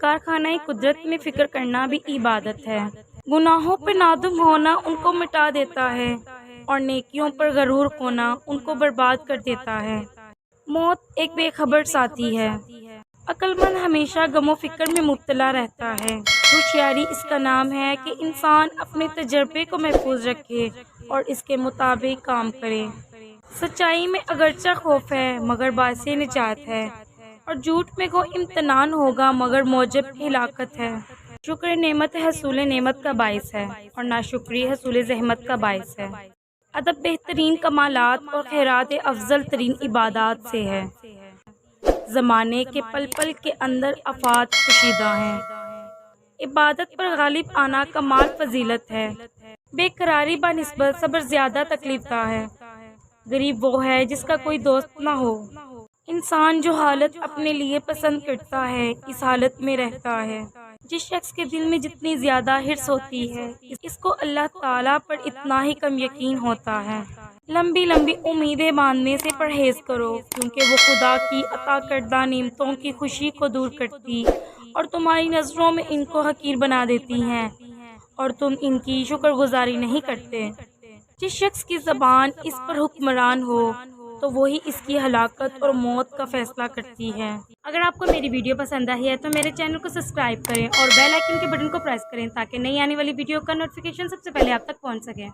کارخانہ قدرت میں فکر کرنا بھی عبادت ہے۔ گناہوں پر نادم ہونا ان کو مٹا دیتا ہے اور نیکیوں پر غرور ہونا ان کو برباد کر دیتا ہے۔ موت ایک بے خبر ساتھی ہے۔ عقل مند ہمیشہ غم و فکر میں مبتلا رہتا ہے۔ ہوشیاری اس کا نام ہے کہ انسان اپنے تجربے کو محفوظ رکھے اور اس کے مطابق کام کرے۔ سچائی میں اگرچہ خوف ہے مگر باعث نجات ہے، اور جھوٹ میں کو امتنان ہوگا مگر موجب ہلاکت ہے۔ شکر نعمت حصول نعمت کا باعث ہے اور ناشکری حصول زحمت کا باعث ہے۔ ادب بہترین کمالات اور خیرات افضل ترین عبادات سے ہے۔ زمانے کے پل پل کے اندر آفات کشیدہ ہیں۔ عبادت پر غالب آنا کمال فضیلت ہے۔ بے قراری بنسبت صبر زیادہ تکلیف دہ ہے۔ غریب وہ ہے جس کا کوئی دوست نہ ہو۔ انسان جو حالت اپنے لیے پسند کرتا ہے اس حالت میں رہتا ہے۔ جس شخص کے دل میں جتنی زیادہ حرص ہوتی ہے اس کو اللہ تعالیٰ پر اتنا ہی کم یقین ہوتا ہے۔ لمبی لمبی امیدیں باندھنے سے پرہیز کرو کیونکہ وہ خدا کی عطا کردہ نعمتوں کی خوشی کو دور کرتی اور تمہاری نظروں میں ان کو حقیر بنا دیتی ہیں اور تم ان کی شکر گزاری نہیں کرتے۔ جس شخص کی زبان اس پر حکمران ہو تو وہی اس کی ہلاکت اور موت کا فیصلہ کرتی ہے۔ اگر آپ کو میری ویڈیو پسند آئی ہے تو میرے چینل کو سبسکرائب کریں اور بیل آئیکن کے بٹن کو پریس کریں تاکہ نئی آنے والی ویڈیو کا نوٹیفیکیشن سب سے پہلے آپ تک پہنچ سکے۔